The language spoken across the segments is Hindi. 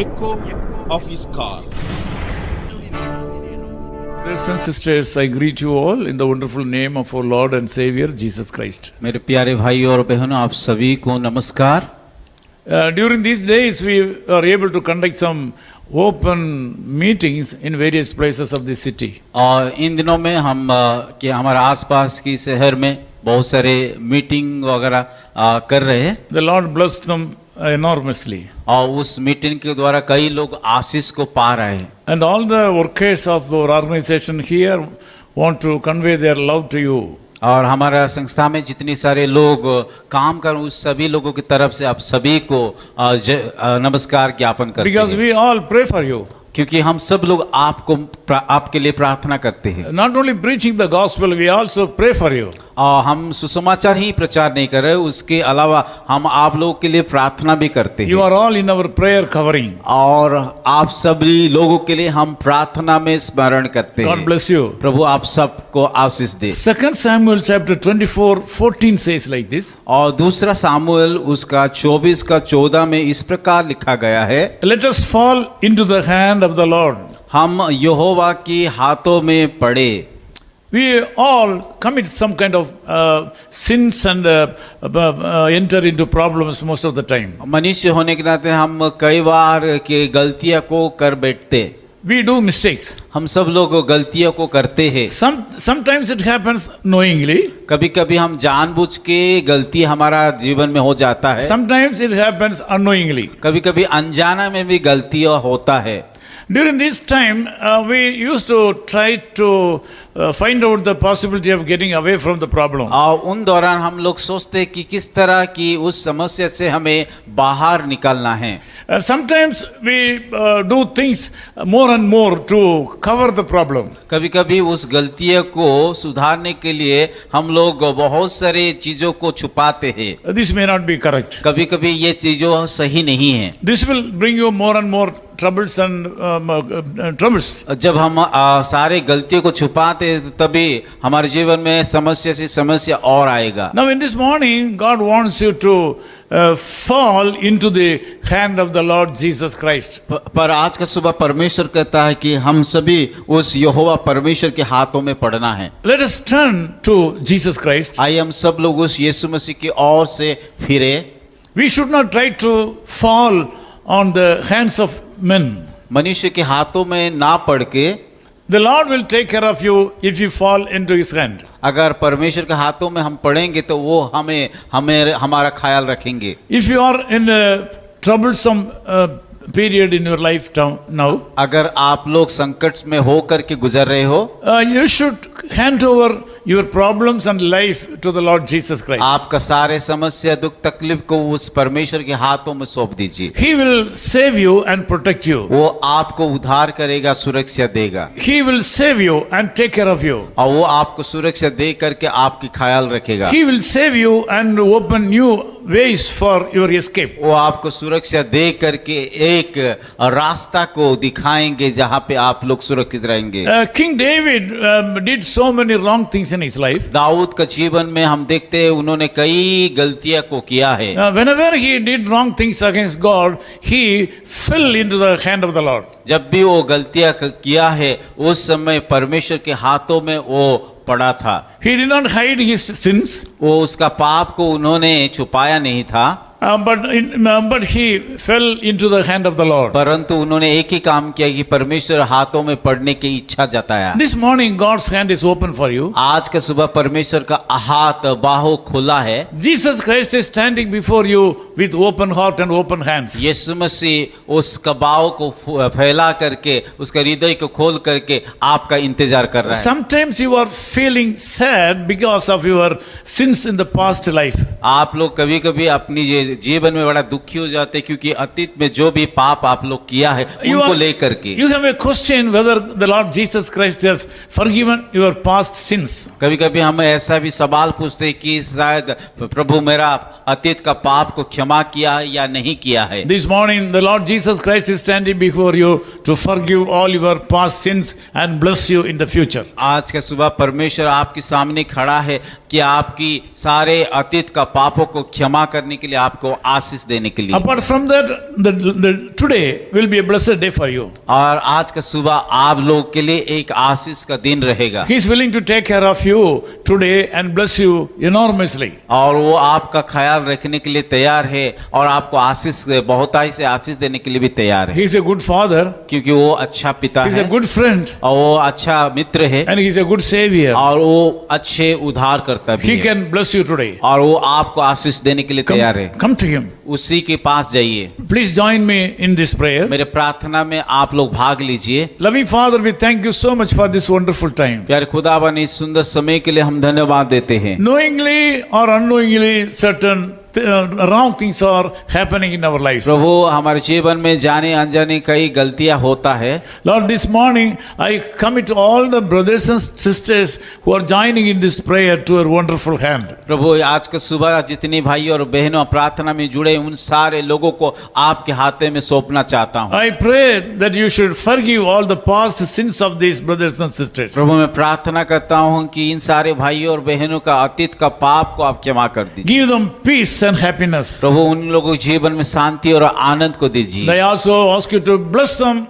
echo of his call. Brothers and sisters, I greet you all in the wonderful name of our Lord and Savior Jesus Christ. मेरे प्यारे भाइयों और बहनों, आप सभी को नमस्कार। During these days, we are able to conduct some open meetings in various places of the city. और इन दिनों में हम कि हमारे आसपास की शहर में बहुत सारे मीटिंग वगैरह कर रहे हैं। The Lord bless them enormously. और उस मीटिंग के द्वारा कई लोग आशीष को पा रहे हैं। And all the workers of our organization here want to convey their love to you. और हमारा संस्था में जितने सारे लोग काम कर उस सभी लोगों की तरफ से आप सभी को नमस्कार ज्ञापन करते Because हैं। we all pray for you. क्योंकि हम सब लोग आपके लिए प्रार्थना करते हैं। Not only preaching the gospel, we also pray for you. और हम सुसमाचार ही प्रचार नहीं कर रहे, उसके अलावा हम आप लोगों के लिए प्रार्थना भी करते हैं। You are all in our prayer covering. और आप सभी लोगों के लिए हम प्रार्थना में स्मरण करते हैं। God bless you. प्रभु आप सबको आशीष दे। 2 Samuel chapter 24:14 says like this. और दूसरा सामुएल उसका 24:14 में इस प्रकार लिखा गया है, Let us fall into the hand of the Lord. हम यहोवा की हाथों में पड़े। We all commit some kind of sins and enter into problems most of the time. मनुष्य होने के नाते हम कई बार के गलतियां को कर बैठते। We do mistakes. हम सब लोग गलतियों को करते हैं। Sometimes it happens knowingly. कभी कभी हम जानबूझ के गलती हमारा जीवन में हो जाता है। Sometimes it happens unknowingly. कभी कभी अनजाना में भी गलतियां होता है। During this time, we used to try to find out the possibility of getting away from the problem. और उन दौरान हम लोग सोचते कि किस तरह की उस समस्या से हमें बाहर निकलना है। Sometimes we do things more and more to cover the problem. कभी कभी उस गलतियों को सुधारने के लिए हम लोग बहुत सारे चीजों को छुपाते हैं। This may not be correct. कभी कभी ये चीजों सही नहीं है। This will bring you more and more troubles and troubles. जब हम सारे गलतियों को छुपाते तभी हमारे जीवन में समस्या से समस्या और आएगा। Now in this morning, God wants you to fall into the hand of the Lord Jesus Christ. पर आज का सुबह परमेश्वर कहता है कि हम सभी उस यहोवा परमेश्वर के हाथों में पड़ना है। Let us turn to Jesus Christ. आइए हम सब लोग उस यीशु मसीह की ओर से फिरे। We should not try to fall on the hands of men. मनुष्य के हाथों में ना पड़ के The Lord will take care of you if you fall into His hand. अगर परमेश्वर के हाथों में हम पड़ेंगे तो वो हमारा ख्याल रखेंगे। If you are in a troublesome period in your life now, अगर आप लोग संकट में होकर के गुजर रहे हो, you should hand over your problems and life to the Lord Jesus Christ. आपका सारे समस्या दुख तकलीफ को उस परमेश्वर के हाथों में सौंप दीजिए। He will save you and protect you. वो आपको उद्धार करेगा, सुरक्षा देगा। He will save you and take care of you. और वो आपको सुरक्षा दे करके आपकी ख्याल रखेगा। He will save you and open new ways for your escape. वो आपको सुरक्षा दे करके एक रास्ता को दिखाएंगे जहाँ पे आप लोग सुरक्षित रहेंगे। King David did so many wrong things in his life. Dawood का जीवन में हम देखते हैं उन्होंने कई गलतियां को किया है। Whenever he did wrong things against God, he fell into the hand of the Lord. जब भी वो गलतियां किया है उस समय परमेश्वर के हाथों में वो पड़ा था। He did not hide his sins. वो उसका पाप को उन्होंने छुपाया नहीं था। But he fell into the hand of the Lord. परंतु उन्होंने एक ही काम किया कि परमेश्वर हाथों में पड़ने की इच्छा जताया। This morning God's hand is open for you. आज का सुबह परमेश्वर का हाथ बाहों खुला है। Jesus Christ is standing before you with open heart and open hands. यीशु मसीह उस कबाव को फैला करके उसका हृदय को खोल करके आपका इंतजार कर रहा है। Sometimes you are feeling sad because of your sins in the past life. आप लोग कभी कभी अपनी जीवन में बड़ा दुखी हो जाते क्योंकि अतीत में जो भी पाप आप लोग किया है उनको लेकर के You have a question whether the Lord Jesus Christ has forgiven your past sins. कभी कभी हम ऐसा भी सवाल पूछते हैं कि शायद प्रभु मेरा अतीत का पाप को क्षमा किया या नहीं किया है। This morning the Lord Jesus Christ is standing before you to forgive all your past sins and bless you in the future. आज का सुबह परमेश्वर आपके सामने खड़ा है कि आपकी सारे अतीत का पापों को क्षमा करने के लिए, आपको आशीष देने के लिए। Apart from that, today will be a blessed day for you. और आज का सुबह आप लोगों के लिए एक आशीष का दिन रहेगा। He is willing to take care of you today and bless you enormously. और वो आपका ख्याल रखने के लिए तैयार है और आपको आशीष, बहुताई से आशीष देने के लिए भी तैयार है, He is a good father. क्योंकि वो अच्छा पिता He is a है good friend. और वो अच्छा मित्र है And he is a good savior. और वो अच्छे उद्धार करता भी He है can bless you today. और वो आपको आशीष देने के लिए तैयार है। Come to him. उसी के पास जाइए। Please join me in this prayer. मेरे प्रार्थना में आप लोग भाग लीजिए। Loving Father, we thank you so much for this wonderful time. प्यारे खुदावन, इस सुंदर समय के लिए हम धन्यवाद देते हैं। Knowingly or unknowingly, certain wrong things are happening in our lives. प्रभु, हमारे जीवन में जाने अनजाने कई गलतियां होता है। Lord, this morning I commit all the brothers and sisters who are joining in this prayer to your wonderful hand. प्रभु, आज का सुबह जितनी भाई और बहनों प्रार्थना में जुड़े उन सारे लोगों को आपके हाथे में सौंपना चाहता हूँ। I pray that you should forgive all the past sins of these brothers and sisters. प्रभु, मैं प्रार्थना करता हूँ कि इन सारे भाइयों और बहनों का अतीत का पाप को आप क्षमा कर दीजिए। Give them peace and happiness. प्रभु, उन लोगों के जीवन में शांति और आनंद को दीजिए। I also ask you to bless them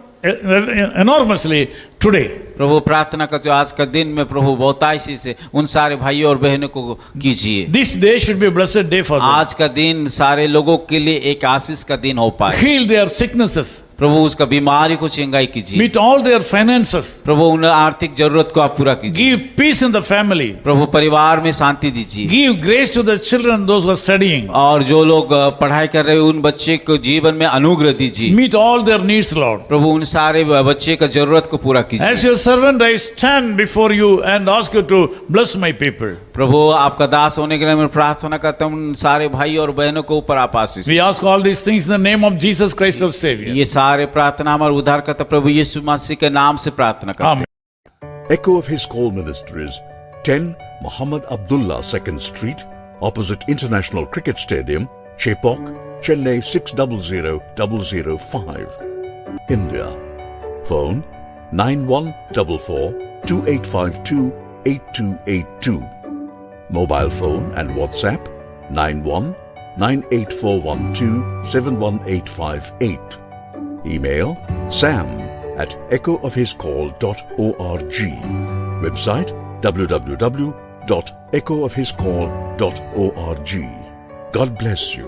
enormously today. प्रभु, प्रार्थना करते हो आज का दिन में प्रभु बहुतायत से उन सारे भाइयों और बहनों को कीजिए। This day should be a blessed day for them. आज का दिन सारे लोगों के लिए एक आशीष का दिन हो पाए। Heal their sicknesses. प्रभु, उसका बीमारी को चंगाई कीजिए। Meet all their finances. प्रभु, उन आर्थिक जरूरत को आप पूरा कीजिए। Give peace in the family. प्रभु, परिवार में शांति दीजिए। Give grace to the children, those who are studying. और जो लोग पढ़ाई कर रहे हैं उन बच्चे को जीवन में अनुग्रह दीजिए। Meet all their needs, Lord. प्रभु, उन सारे बच्चे का जरूरत को पूरा कीजिए। As your servant, I stand before you and ask you to bless my people. प्रभु, आपका दास होने के लिए मैं प्रार्थना करता हूँ उन सारे भाई और बहनों को ऊपर आप आशीष। We ask all these things in the name of Jesus Christ our Savior. ये सारे प्रार्थना हमारे उद्धार करता प्रभु यीशु मसीह के नाम से प्रार्थना करते हैं। Amen. Echo of His Call Ministries, 10 Muhammad Abdullah 2nd Street, opposite International Cricket Stadium, Chepauk, Chennai 600005, India. Phone 9144 2852 8282. Mobile phone and WhatsApp 91 98412 71858. Email sam@echoofhiscall.org. Website www.echoofhiscall.org. God bless you.